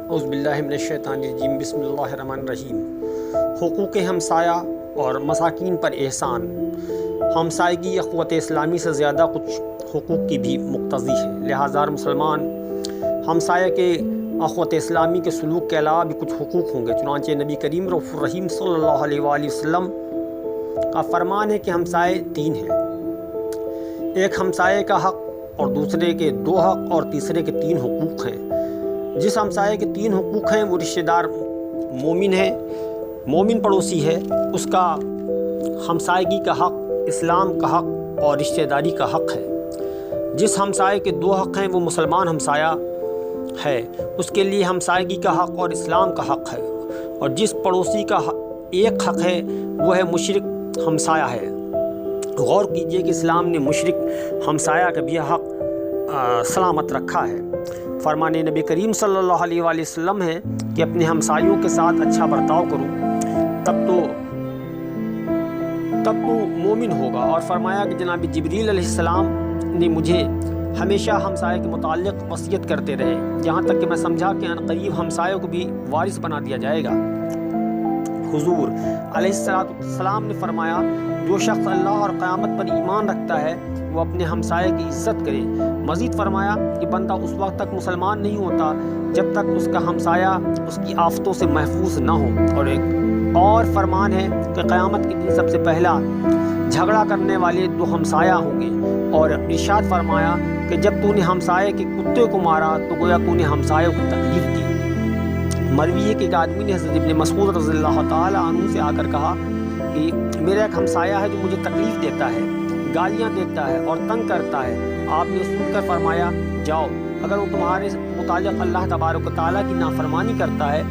اعوذ باللہ من الشیطان الرجیم بسم اللہ الرحمن الرحیم۔ حقوق ہمسایہ اور مساکین پر احسان۔ ہمسائیگی اخوت اسلامی سے زیادہ کچھ حقوق کی بھی مقتضی ہے، لہٰذا مسلمان ہمسایہ کے اخوت اسلامی کے سلوک کے علاوہ بھی کچھ حقوق ہوں گے۔ چنانچہ نبی کریم رؤوف الرحیم صلی اللہ علیہ وآلہ وسلم کا فرمان ہے کہ ہمسائے تین ہیں، ایک ہمسائے کا حق اور دوسرے کے دو حق اور تیسرے کے تین حقوق ہیں۔ جس ہمسائے کے تین حقوق ہیں وہ رشتہ دار مومن ہے، مومن پڑوسی ہے، اس کا ہمسائیگی کا حق، اسلام کا حق اور رشتہ داری کا حق ہے۔ جس ہمسائے کے دو حق ہیں وہ مسلمان ہمسایہ ہے، اس کے لیے ہمسائیگی کا حق اور اسلام کا حق ہے، اور جس پڑوسی کا ایک حق ہے وہ ہے مشرک ہمسایہ ہے۔ غور کیجئے کہ اسلام نے مشرک ہمسایہ کا بھی حق سلامت رکھا ہے۔ فرمان نبی کریم صلی اللہ علیہ وآلہ وسلم ہے کہ اپنے ہمسایوں کے ساتھ اچھا برتاؤ کرو، تب تو مومن ہوگا۔ اور فرمایا کہ جناب جبریل علیہ السلام نے مجھے ہمیشہ ہمسائے کے متعلق وصیت کرتے رہے، یہاں تک کہ میں سمجھا کہ عنقریب ہمسایوں کو بھی وارث بنا دیا جائے گا۔ حضور علیہ السلام نے فرمایا جو شخص اللہ اور قیامت پر ایمان رکھتا ہے وہ اپنے ہمسائے کی عزت کرے۔ مزید فرمایا کہ بندہ اس وقت تک مسلمان نہیں ہوتا جب تک اس کا ہمسایہ اس کی آفتوں سے محفوظ نہ ہو۔ اور ایک اور فرمان ہے کہ قیامت کے دن سب سے پہلا جھگڑا کرنے والے دو ہمسایہ ہوں گے، اور ارشاد فرمایا کہ جب تو نے ہمسائے کے کتے کو مارا تو گویا تو نے ہمسایہ کو تکلیف دی۔ مروی ہے کہ ایک آدمی نے حضرت ابن مسعود رضی اللہ تعالیٰ عنہ سے آ کر کہا کہ میرا ایک ہمسایہ ہے جو مجھے تکلیف دیتا ہے، گالیاں دیتا ہے اور تنگ کرتا ہے۔ آپ نے سن کر فرمایا جاؤ، اگر وہ تمہارے متعلق اللہ تبارک و تعالیٰ کی نافرمانی کرتا ہے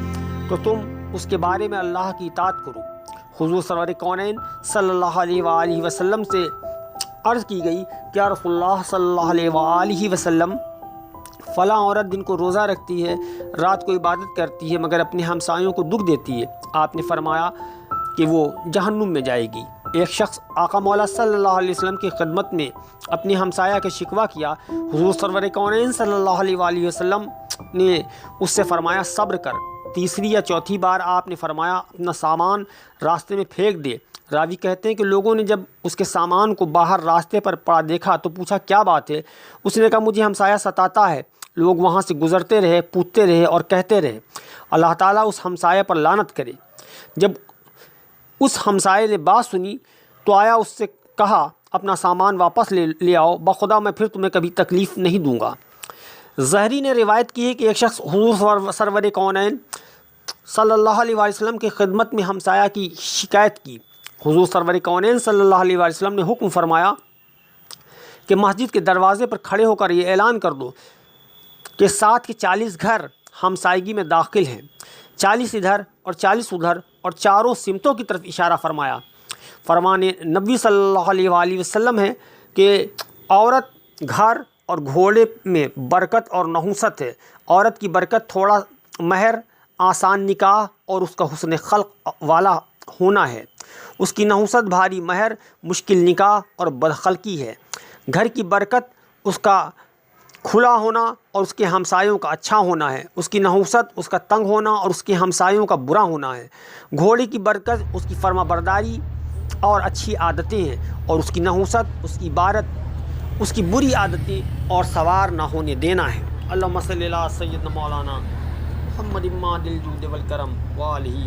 تو تم اس کے بارے میں اللہ کی اطاعت کرو۔ حضور سرور کونین صلی اللہ علیہ وآلہ وسلم سے عرض کی گئی کہ یا رسول اللہ صلی اللہ علیہ وآلہ وسلم، فلاں عورت دن کو روزہ رکھتی ہے، رات کو عبادت کرتی ہے، مگر اپنے ہمسایوں کو دکھ دیتی ہے۔ آپ نے فرمایا کہ وہ جہنم میں جائے گی۔ ایک شخص آقا مولا صلی اللہ علیہ وسلم کی خدمت میں اپنے ہمسایہ کے شکوہ کیا۔ حضور سرور کونین صلی اللہ علیہ وآلہ وسلم نے اس سے فرمایا صبر کر۔ تیسری یا چوتھی بار آپ نے فرمایا اپنا سامان راستے میں پھینک دے۔ راوی کہتے ہیں کہ لوگوں نے جب اس کے سامان کو باہر راستے پر پڑا دیکھا تو پوچھا کیا بات ہے؟ اس نے کہا مجھے ہمسایہ ستاتا ہے۔ لوگ وہاں سے گزرتے رہے، پوچھتے رہے اور کہتے رہے اللہ تعالیٰ اس ہمسایہ پر لعنت کرے۔ جب اس ہمسائے نے بات سنی تو آیا، اس سے کہا اپنا سامان واپس لے آؤ، بخدا میں پھر تمہیں کبھی تکلیف نہیں دوں گا۔ زہری نے روایت کی ہے کہ ایک شخص حضور سرور کونین صلی اللہ علیہ وآلہ وسلم کی خدمت میں ہمسایہ کی شکایت کی۔ حضور سرور کونین صلی اللہ علیہ وآلہ وسلم نے حکم فرمایا کہ مسجد کے دروازے پر کھڑے ہو کر یہ اعلان کر دو کہ ساتھ کے 40 گھر ہمسائیگی میں داخل ہیں، 40 ادھر اور 40 ادھر، اور چاروں سمتوں کی طرف اشارہ فرمایا۔ فرمان نبی صلی اللہ علیہ وآلہ وسلم ہے کہ عورت، گھر اور گھوڑے میں برکت اور نحوست ہے۔ عورت کی برکت تھوڑا مہر، آسان نکاح اور اس کا حسن خلق والا ہونا ہے۔ اس کی نحوست بھاری مہر، مشکل نکاح اور بدخلقی ہے۔ گھر کی برکت اس کا کھلا ہونا اور اس کے ہمسایوں کا اچھا ہونا ہے۔ اس کی نحوست اس کا تنگ ہونا اور اس کے ہمسایوں کا برا ہونا ہے۔ گھوڑے کی برکت اس کی فرما برداری اور اچھی عادتیں ہیں، اور اس کی نحوست اس کی بری عادتیں اور سوار نہ ہونے دینا ہے۔ اللہم صلی علی سیدنا مولانا محمد الجود والکرم وآلہ